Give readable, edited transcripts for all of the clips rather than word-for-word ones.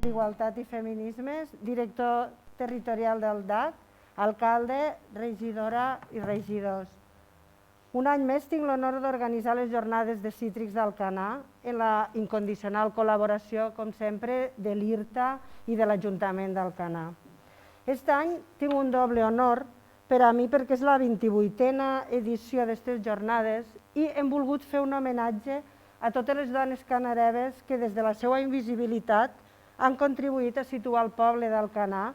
d'Igualtat i Feminismes, director territorial del DAC, alcalde, regidora i regidors. Un any més tinc l'honor d'organitzar les jornades de cítrics d'Alcanar en la incondicional col·laboració, com sempre, de l'IRTA i de l'Ajuntament d'Alcanar. Aquest any tinc un doble honor per a mi perquè és la 28a edició d'aquestes jornades i hem volgut fer un homenatge a totes les dones canareves que des de la seva invisibilitat han contribuït a situar el poble d'Alcanar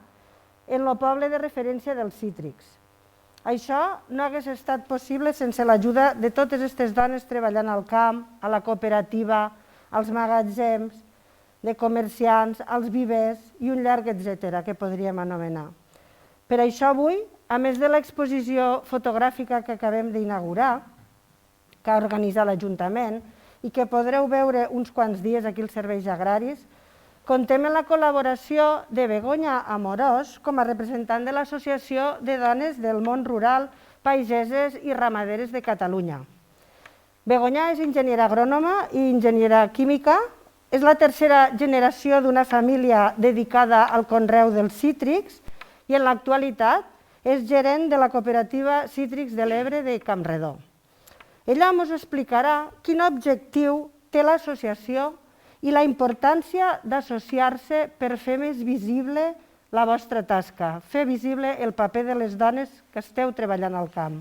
en el poble de referència dels cítrics. Això no hagués estat possible sense l'ajuda de totes aquestes dones treballant al camp, a la cooperativa, als magatzems, de comerciants, als vivers i un llarg etcètera que podríem anomenar. Per això avui, a més de l'exposició fotogràfica que acabem d'inaugurar, que ha organitzat l'Ajuntament i que podreu veure uns quants dies aquí als Serveis Agraris, contem amb la col·laboració de Begoña Amorós com a representant de l'Associació de Dones del Món Rural, Pageses i Ramaderes de Catalunya. Begoña és enginyera agrònoma i enginyera química, és la tercera generació d'una família dedicada al conreu dels cítrics i en l'actualitat és gerent de la cooperativa Cítrics de l'Ebre de Campredó. Ella ens explicarà quin objectiu té l'associació i la importància d'associar-se per fer més visible la vostra tasca, fer visible el paper de les dones que esteu treballant al camp.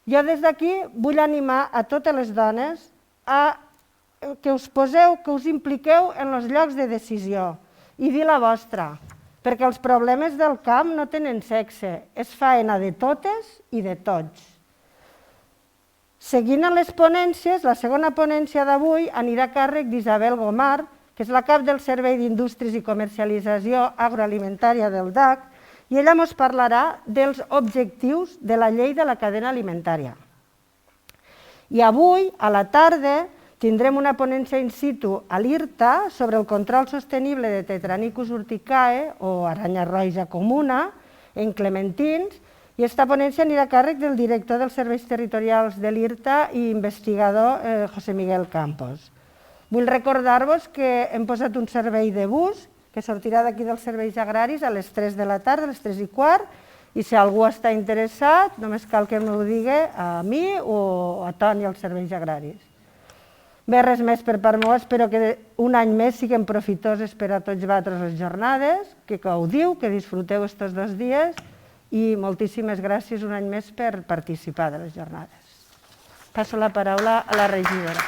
Jo des d'aquí vull animar a totes les dones a que us poseu, que us impliqueu en els llocs de decisió i dir la vostra, perquè els problemes del camp no tenen sexe, és faena de totes i de tots. Seguint les ponències, la segona ponència d'avui anirà a càrrec d'Isabel Gomar, que és la cap del Servei d'Indústries i Comercialització Agroalimentària del DAC, i ella ens parlarà dels objectius de la llei de la cadena alimentària. I avui, a la tarda, tindrem una ponència in situ a l'IRTA sobre el control sostenible de Tetranicus urticae, o aranya roja comuna, en clementins, i aquesta ponència anirà a càrrec del director dels serveis territorials de l'IRTA i investigador José Miguel Campos. Vull recordar-vos que hem posat un servei de bus que sortirà d'aquí dels serveis agraris a les 3 de la tarda, a les 3:15, i si algú està interessat, només cal que m'ho digui a mi o a Toni als serveis agraris. Bé, res més per part meva, espero que un any més siguin profitoses per a tots vosaltres les jornades, que gaudiu, que disfruteu aquests 2 dies, i moltíssimes gràcies un any més per participar de les jornades. Passo la paraula a la regidora.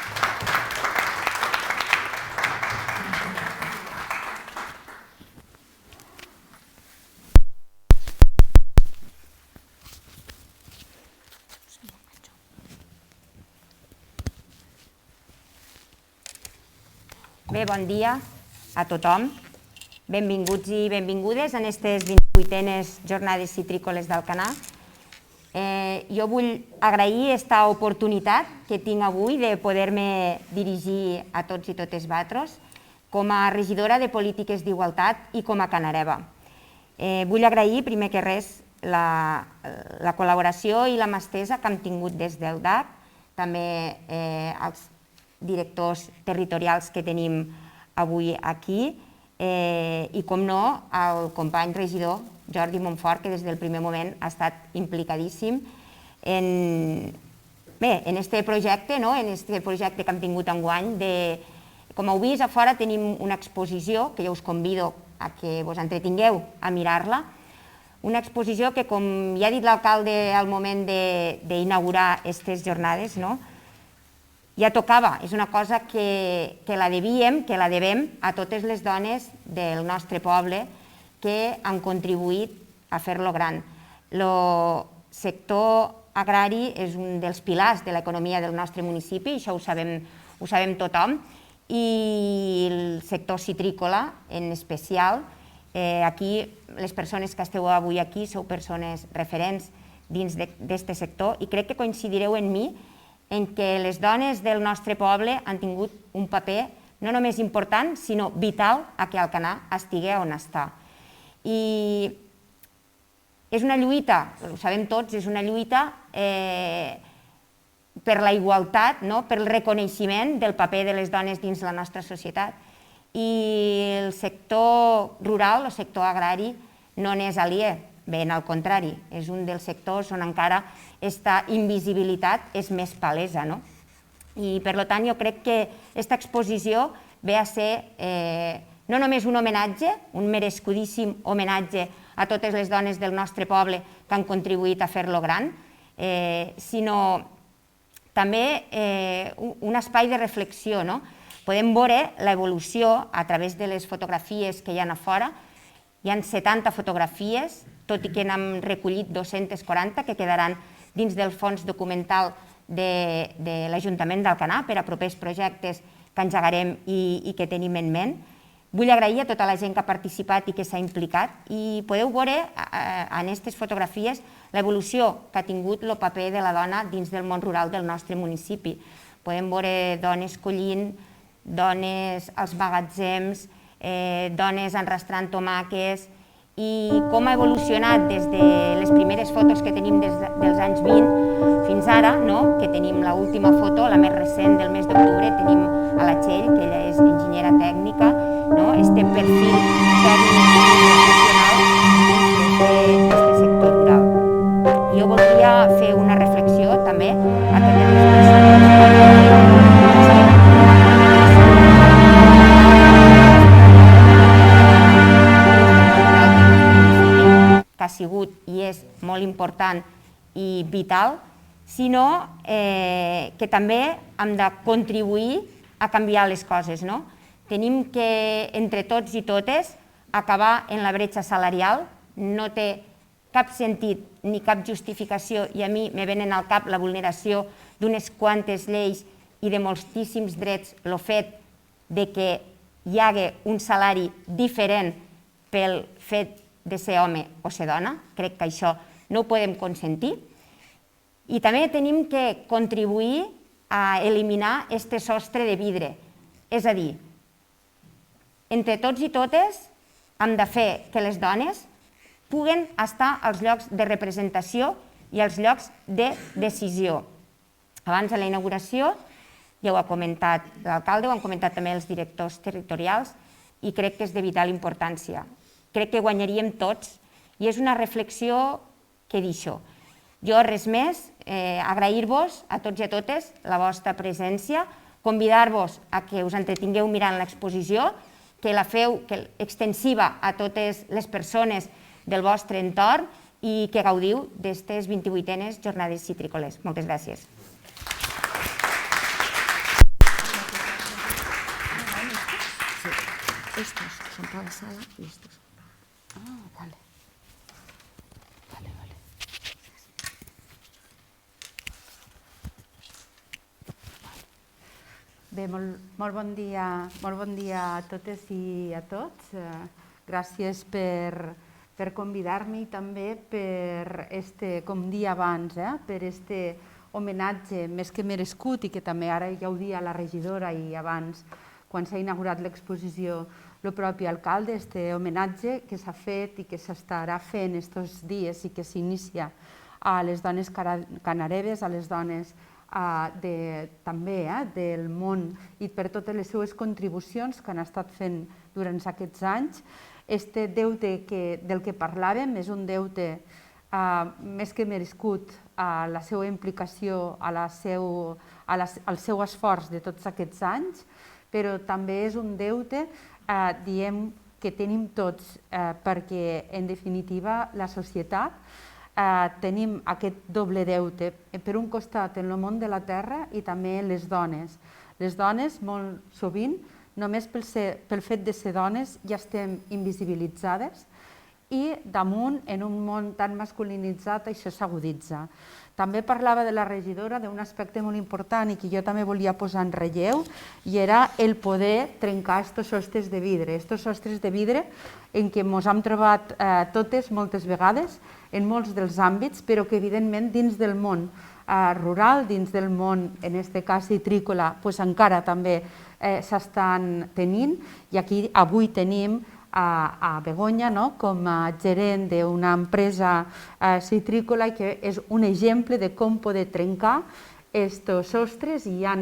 Bé, bon dia a tothom. Benvinguts i benvingudes en aquestes 28enes jornades citrícoles d'Alcanar. Jo vull agrair aquesta oportunitat que tinc avui de poder-me dirigir a tots i totes vosaltres com a regidora de Polítiques d'Igualtat i com a canareva. Vull agrair, primer que res, la col·laboració i la mà estesa que hem tingut des del DAC, també als directors territorials que tenim avui aquí, i, com no, al company regidor Jordi Montfort, que des del primer moment ha estat implicadíssim en aquest projecte que hem tingut enguany. Com heu vist, a fora tenim una exposició que jo us convido a que vos entretingueu a mirar-la, una exposició que, com ja ha dit l'alcalde al moment d'inaugurar aquestes jornades, ja tocava, és una cosa que la devem a totes les dones del nostre poble que han contribuït a fer-lo gran. El sector agrari és un dels pilars de l'economia del nostre municipi, això ho sabem tothom, i el sector citrícola en especial. Aquí, les persones que esteu avui aquí sou persones referents dins d'aquest sector i crec que coincidireu en mi en què les dones del nostre poble han tingut un paper no només important, sinó vital a que Alcanar estigui on està. I és una lluita, ho sabem tots, és una lluita per la igualtat, per el reconeixement del paper de les dones dins la nostra societat. i el sector rural, el sector agrari, no n'és aliè, ben al contrari, és un dels sectors on encara aquesta invisibilitat és més palesa. I per tant jo crec que aquesta exposició ve a ser no només un homenatge, un merescudíssim homenatge a totes les dones del nostre poble que han contribuït a fer-lo gran, sinó també un espai de reflexió. Podem veure l'evolució a través de les fotografies que hi ha a fora. Hi ha 70 fotografies, tot i que n'hem recollit 240 que quedaran dins del fons documental de l'Ajuntament d'Alcanar per a propers projectes que engegarem i que tenim en ment. Vull agrair a tota la gent que ha participat i que s'ha implicat i podeu veure en aquestes fotografies l'evolució que ha tingut el paper de la dona dins del món rural del nostre municipi. Podem veure dones collint, dones als magatzems, dones enrastrant tomàquets i com ha evolucionat des de les primeres fotos que tenim dels anys 20 fins ara, que tenim l'última foto, la més recent del mes d'octubre, tenim a la Txell, que ella és enginyera tècnica, este perfil tècnic i professional d'aquest sector rural. Jo voldria fer una reflexió també a aquelles que ha sigut i és molt important i vital, sinó que també hem de contribuir a canviar les coses. Tenim que, entre tots i totes, acabar en la bretxa salarial. No té cap sentit ni cap justificació, i a mi me venen al cap la vulneració d'unes quantes lleis i de moltíssims drets, el fet que hi hagi un salari diferent pel fet de ser home o ser dona. Crec que això no ho podem consentir. I també tenim que contribuir a eliminar aquest sostre de vidre. És a dir, entre tots i totes hem de fer que les dones puguen estar als llocs de representació i als llocs de decisió. Abans de la inauguració ja ho ha comentat l'alcalde, ho han comentat també els directors territorials i crec que és de vital importància. Crec que guanyaríem tots i és una reflexió que deixo. Jo res més, agrair-vos a tots i a totes la vostra presència, convidar-vos a que us entretingueu mirant l'exposició, que la feu extensiva a totes les persones del vostre entorn i que gaudiu d'aquestes 28enes jornades citrícoles. Moltes gràcies. Estos son para la sala y estos. Vale. Bé, molt bon dia a totes i a tots. Gràcies per convidar-me i també per, com dia abans, per este homenatge més que merescut i que també ara ja ho dia la regidora i abans, quan s'ha inaugurat l'exposició, el propi alcalde, este homenatge que s'ha fet i que s'estarà fent estos dies i que s'inicia a les dones canareves, a les dones també del món i per totes les seues contribucions que han estat fent durant aquests anys. Este deute del que parlàvem és un deute més que merescut a la seva implicació, al seu esforç de tots aquests anys, però també és un deute, diem, que tenim tots perquè, en definitiva, la societat tenim aquest doble deute, per un costat en el món de la terra i també en les dones. Les dones, molt sovint, només pel fet de ser dones ja estem invisibilitzades i damunt, en un món tan masculinitzat, això s'aguditza. També parlava de la regidora d'un aspecte molt important i que jo també volia posar en relleu i era el poder trencar aquests sostres de vidre. Aquests sostres de vidre en què ens hem trobat totes moltes vegades en molts dels àmbits, però que evidentment dins del món rural, dins del món, en aquest cas citrícola, encara també s'estan tenint i aquí avui tenim a Begoña com a gerent d'una empresa citrícola que és un exemple de com poder trencar aquests sostres i hi ha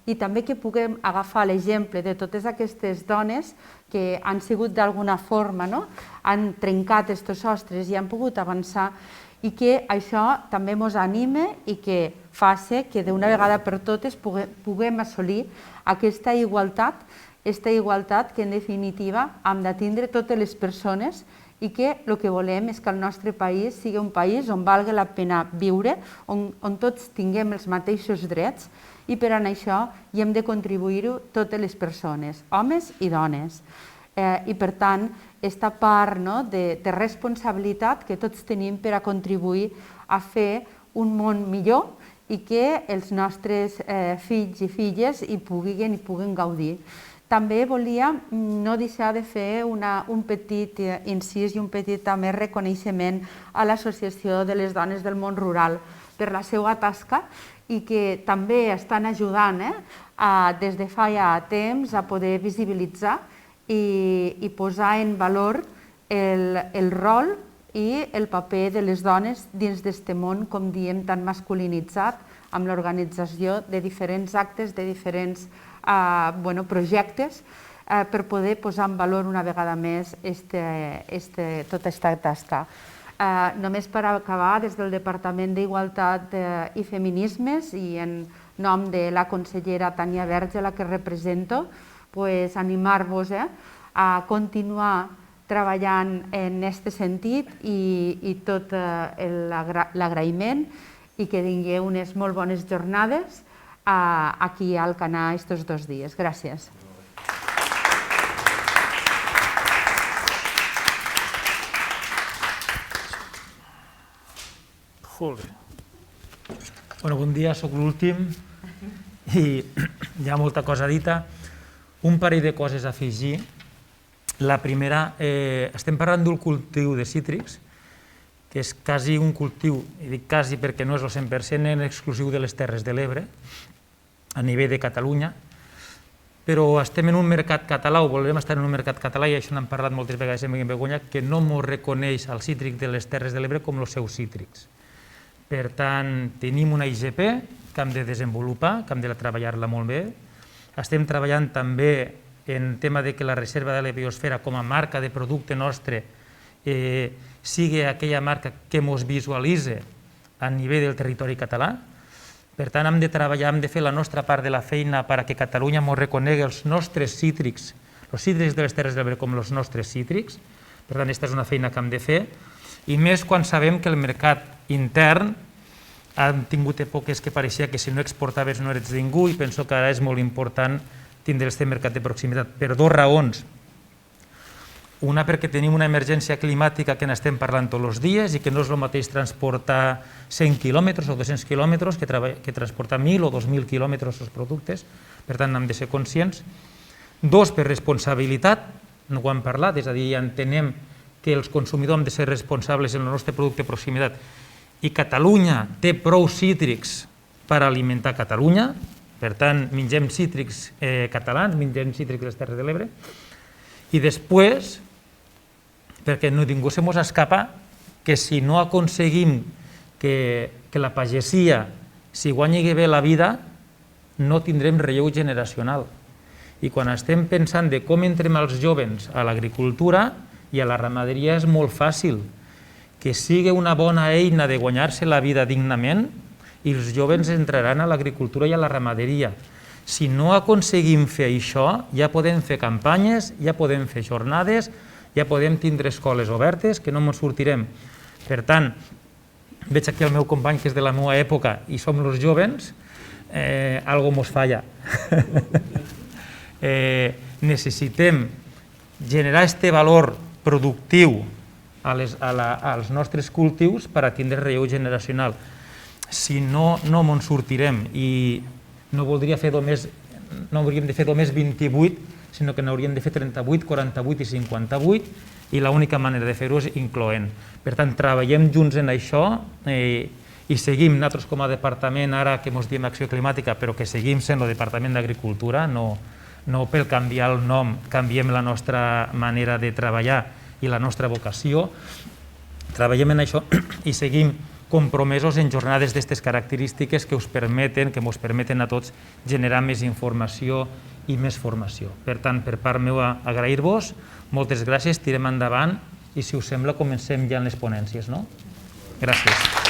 i també que puguem agafar l'exemple de totes aquestes dones que han sigut d'alguna forma, han trencat aquests sostres i han pogut avançar, i que això també ens anime i que faci que d'una vegada per totes puguem assolir aquesta igualtat que en definitiva hem de tindre totes les persones, i que el que volem és que el nostre país sigui un país on valgui la pena viure, on tots tinguem els mateixos drets, i per a això hi hem de contribuir-ho totes les persones, homes i dones. I per tant, aquesta part de responsabilitat que tots tenim per a contribuir a fer un món millor i que els nostres fills i filles hi puguin gaudir. També volia no deixar de fer un petit incís i un petit també reconeixement a l'Associació de les Dones del Món Rural per la seva tasca i que també estan ajudant des de fa ja temps a poder visibilitzar i posar en valor el rol i el paper de les dones dins d'aquest món, com diem, tan masculinitzat, amb l'organització de diferents actes, de diferents projectes, per poder posar en valor una vegada més tota aquesta tasca. Només per acabar, des del Departament d'Igualtat i Feminismes i en nom de la consellera Tània Verge, la que represento, animar-vos a continuar treballant en aquest sentit i tot l'agraïment i que tingueu unes molt bones jornades aquí a Alcanar aquests 2 dies. Gràcies. Bon dia, soc l'últim i hi ha molta cosa dita. Un parell de coses a afegir. La primera, estem parlant d'un cultiu de cítrics, que és quasi un cultiu, i dic quasi perquè no és el 100% en exclusiu de les Terres de l'Ebre, a nivell de Catalunya, però estem en un mercat català, o volem estar en un mercat català, i això n'hem parlat moltes vegades en Begoña, que no ens reconeix el cítric de les Terres de l'Ebre com els seus cítrics. Per tant, tenim una IGP que hem de desenvolupar, que hem de treballar-la molt bé. Estem treballant també en tema de que la reserva de la biosfera com a marca de producte nostre sigui aquella marca que ens visualitza a nivell del territori català. Per tant, hem de treballar, hem de fer la nostra part de la feina perquè Catalunya ens reconegui els nostres cítrics, els cítrics de les Terres de l'Ebre com els nostres cítrics. Per tant, aquesta és una feina que hem de fer, i més quan sabem que el mercat intern han tingut èpoques que pareixia que si no exportaves no eres ningú, i penso que ara és molt important tindre aquest mercat de proximitat per 2 raons. Una, perquè tenim una emergència climàtica que n'estem parlant tots els dies i que no és el mateix transportar 100 quilòmetres o 200 quilòmetres que transportar 1.000 o 2.000 quilòmetres els productes, per tant hem de ser conscients. 2, per responsabilitat, no ho hem parlat, és a dir, entenem que els consumidors hem de ser responsables en el nostre producte de proximitat, i Catalunya té prou cítrics per alimentar Catalunya, per tant, mengem cítrics catalans, mengem cítrics de les Terres de l'Ebre, i després, perquè ningú se mos escapa, que si no aconseguim que la pagesia s'hi guanyi bé la vida, no tindrem relleu generacional. I quan estem pensant de com entrem els joves a l'agricultura i a la ramaderia és molt fàcil, que sigui una bona eina de guanyar-se la vida dignament i els joves entraran a l'agricultura i a la ramaderia. Si no aconseguim fer això, ja podem fer campanyes, ja podem fer jornades, ja podem tindre escoles obertes, que no ens sortirem. Per tant, veig aquí el meu company que és de la meva època i som els joves, algo mos falla. Necessitem generar aquest valor productiu als nostres cultius per a tindre relleu generacional. Si no, no ens sortirem, i no voldria fer només, no hauríem de fer només 28, sinó que n'hauríem de fer 38, 48 i 58, i l'única manera de fer-ho és incloent. Per tant, treballem junts en això i seguim, nosaltres com a departament, ara que ens diem Acció Climàtica, però que seguim sent el Departament d'Agricultura, no per canviar el nom, canviem la nostra manera de treballar i la nostra vocació. Treballem en això i seguim compromesos en jornades d'aquestes característiques que us permeten, que ens permeten a tots generar més informació i més formació. Per tant, per part meva, agrair-vos, moltes gràcies, tirem endavant i, si us sembla, comencem ja en les ponències, no? Gràcies.